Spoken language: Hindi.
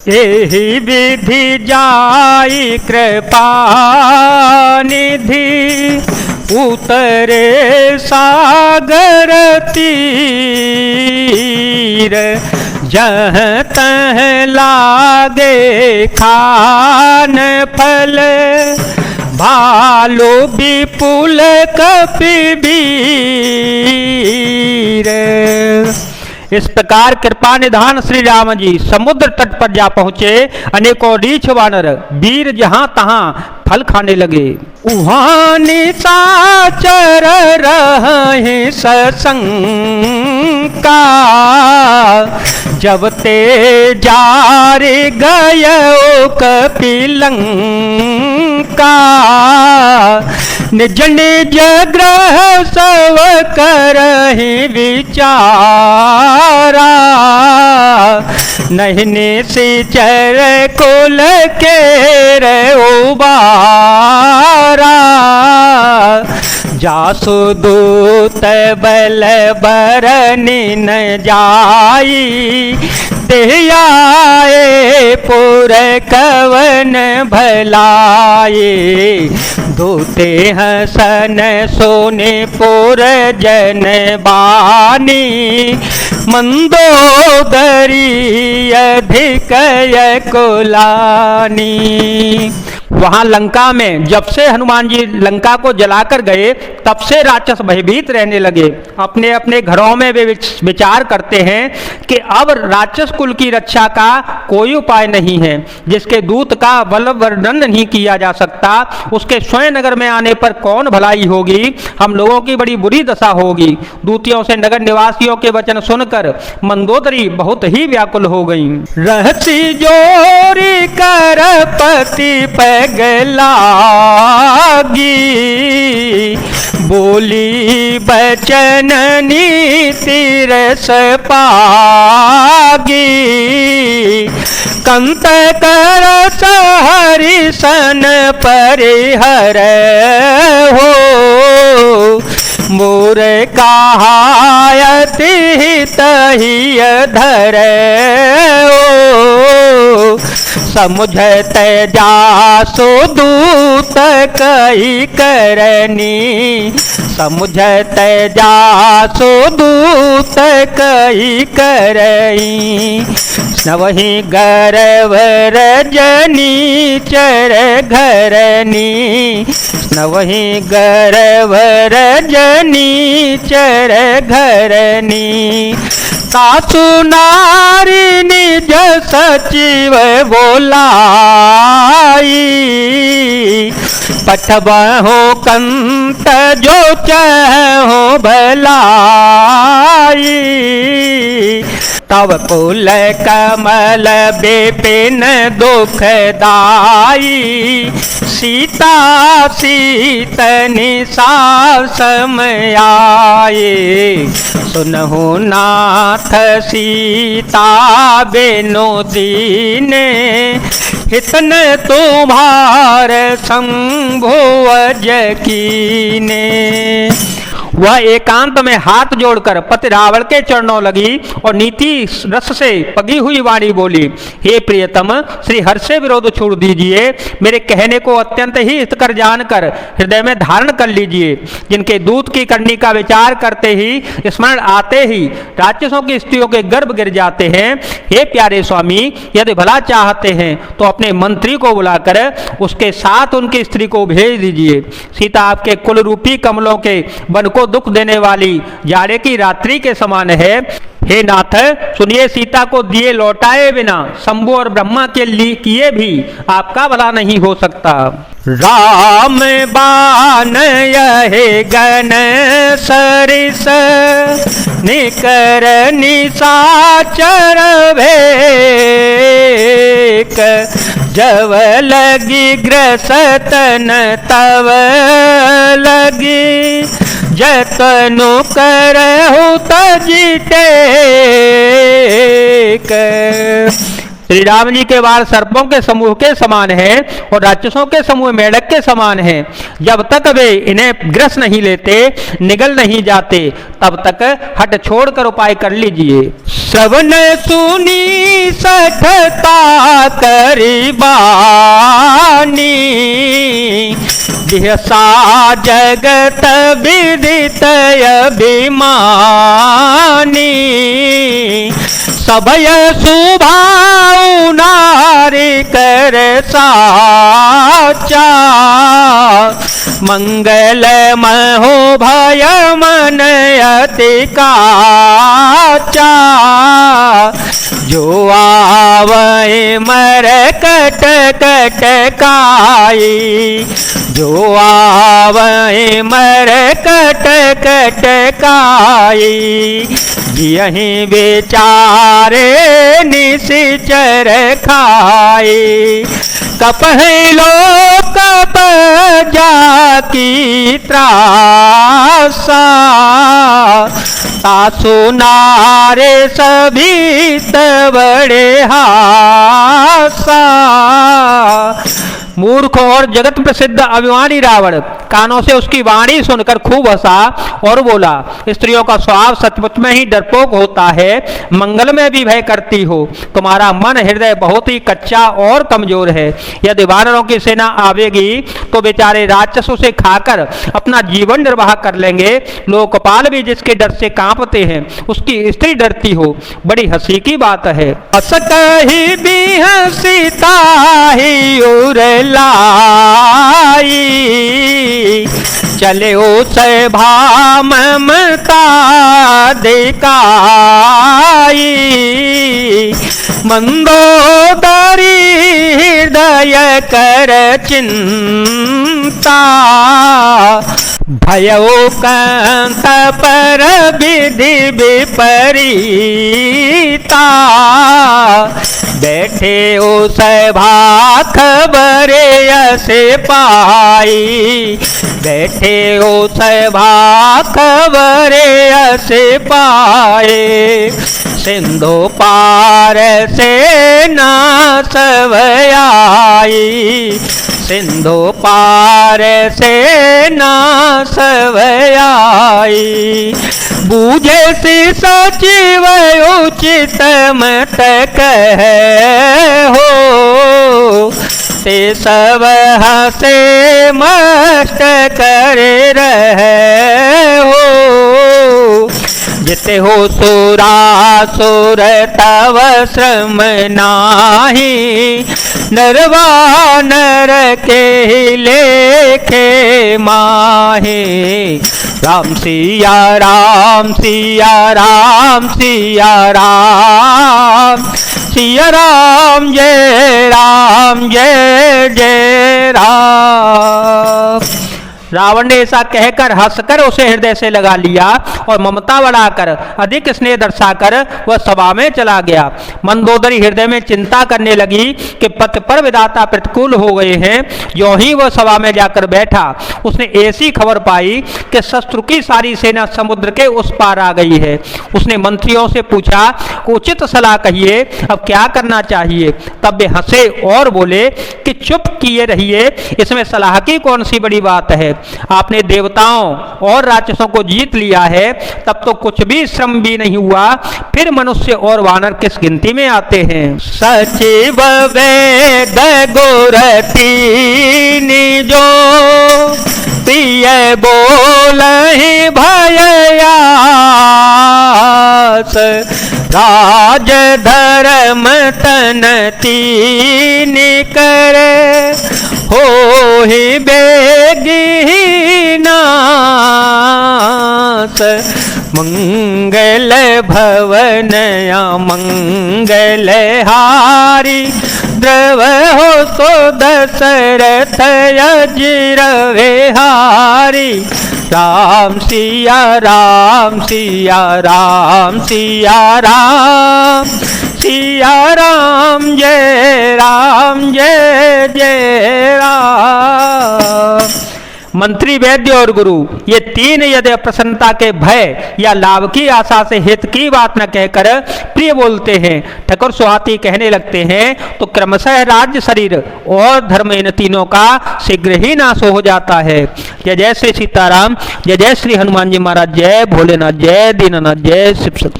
एहि विधि जाई कृपा निधि उतरे सागर तीर। जहाँ तह लागे खान फल भालो विपुल कपिवीर। इस प्रकार कृपा निधान श्री राम जी समुद्र तट पर जा पहुंचे। अनेकों रीछ वानर वीर जहां तहां फल खाने लगे। उहाँ निशाचर रहे सशंका जब ते जारे गयो कपिलंका। निज निज ग्रह सब करहि विचारा नहीं निशिचर कुल के रे उबारा। जासु दूत बल बरनि न जाई देयाए पुर कवन भलाए। दूते हसन सोने पुर जन बानी मंदोदरी अधिक कुलानी। वहां लंका में जब से हनुमान जी लंका को जलाकर गए तब से राक्षस भयभीत रहने लगे। अपने अपने घरों में वे विचार करते हैं कि अब राक्षस कुल की रक्षा का कोई उपाय नहीं है। जिसके दूत का बल वर्णन नहीं किया जा सकता उसके स्वयं नगर में आने पर कौन भलाई होगी। हम लोगों की बड़ी बुरी दशा होगी। दूतियों से नगर निवासियों के वचन सुनकर मंदोदरी बहुत ही व्याकुल हो गई। रहसी जोरी कर पति पगलागी बोली बचन नीति रस पागी। कंत कर सहरि सन परिहर हो मोर कहायति तहि धर हो। समुझत जासो दूत कही करनी समुझत जासो दूत कही करई। नवहि गर्व रजनी चर घरनी नवहि गर्व रजनी चर घरनी। सासु नारी निज सचिव बोलाई पठबहो कंत जो चहो भलाई। तब कुल कमल विपिन दुखदाई सीता सीतनि समयाए। सुनहु नाथ सीता बिनु दीने हितन तुम्हार शंभु कीने। वह एकांत में हाथ जोड़कर पति रावण के चरणों लगी और नीति रस से पगी हुई वाणी बोली। हे प्रियतम श्री हर्ष से विरोध छोड़ दीजिए। मेरे कहने को अत्यंत ही हितकर जानकर हृदय में धारण कर लीजिए। जिनके दूत की करनी का विचार करते ही स्मरण आते ही राक्षसों की स्त्रियों के गर्भ गिर जाते हैं। हे प्यारे स्वामी यदि भला चाहते हैं तो अपने मंत्री को बुलाकर उसके साथ उनकी स्त्री को भेज दीजिए। सीता आपके कुल रूपी कमलों के वन को दुख देने वाली जाड़े की रात्रि के समान है। हे नाथ सुनिए सीता को दिए लौटाए बिना शंभु और ब्रह्मा के लिए किए भी आपका भला नहीं हो सकता। राम बान यहे गण सरिस निकर निशाचर भेक। जब लगी ग्रसतन तव लगी जतनु करहु तजिटेक। श्री राम जी के बाल सर्पों के समूह के समान है और राक्षसों के समूह मेढक के समान है। जब तक वे इन्हें ग्रस नहीं लेते, निगल नहीं जाते, तब तक हट छोड़कर उपाय कर लीजिए। श्रवण सुनी सठता करी बानी, दिहसा जगत विदित अभिमानी, सबय सुभाऊ नारी कर साचा, मंगल महो भय मन अति काचा, जो आवै मर कट कट काई, जो आवै मर कट कट काई, यहीं बेचारे निश्चर खाए, कपहि लो कप जाकी त्रासा, सासु नारे सभी बड़े हासा। मूर्ख और जगत प्रसिद्ध अभिमानी रावण कानों से उसकी वाणी सुनकर खूब हंसा और बोला, स्त्रियों का स्वभाव सचमुच में ही डरपोक होता है, मंगल में भी भय करती हो। तुम्हारा मन हृदय बहुत ही कच्चा और कमजोर है। यदि वानरों की सेना आवेगी तो बेचारे राक्षसों से खाकर अपना जीवन निर्वाह कर लेंगे। लोकपाल भी जिसके डर से कांपते हैं, उसकी स्त्री डरती हो, बड़ी हंसी की बात है। असत ही भी हंसीता ही उर लाई, चले उस भाम ममता दिखाई, मंदोदरी हृदय कर चिंता, भयो कंत पर विधि विपरीता, बैठे उस भा खबर से पाई, बैठे उस भा खबर से पाए, सिंधु पार से ना सवयाई, सिंधु पार से ना सवयाई, बूझे सी सचिव उचित मत कह हो, ते सब हसे मस्त करे रहे हो, जिते हो सुरासुर तव श्रम नाही, नरवानर के लेखे माहे, राम सिया राम सिया राम सिया राम, सिया राम जय जय राम। रावण ने ऐसा कहकर हंसकर उसे हृदय से लगा लिया और ममता बढ़ाकर अधिक स्नेह दर्शाकर वह सभा में चला गया। मंदोदरी हृदय में चिंता करने लगी कि पति पर विधाता प्रतिकूल हो गए हैं। जो ही वह सभा में जाकर बैठा, उसने ऐसी खबर पाई कि शत्रु की सारी सेना समुद्र के उस पार आ गई है। उसने मंत्रियों से पूछा, उचित सलाह कहिए, अब क्या करना चाहिए। तब वे हंसे और बोले कि चुप किए रहिए, इसमें सलाह की कौन सी बड़ी बात है। आपने देवताओं और राक्षसों को जीत लिया है, तब तो कुछ भी श्रम भी नहीं हुआ, फिर मनुष्य और वानर किस गिनती में आते हैं। सचिव वेद गुरती निजो, प्रिय बोलहि भययास, राज धर्म तन तीन करे, हो ही बेगी नास, मंगल भवन मंगल हारी, द्रव हो सो दशरथ अजिरवे हारी, राम सिया राम सिया राम सिया राम, सिया राम जय जय राम। मंत्री, वैद्य और गुरु, ये तीन यदि प्रसन्नता के भय या लाभ की आशा से हित की बात न कहकर प्रिय बोलते हैं, ठकुर सुहाती कहने लगते हैं, तो क्रमशः राज्य, शरीर और धर्म इन तीनों का शीघ्र ही नाश हो जाता है। जय जय श्री सीताराम, जय जय श्री हनुमान जी महाराज, जय भोलेनाथ, जय दीनानाथ, जय शिव।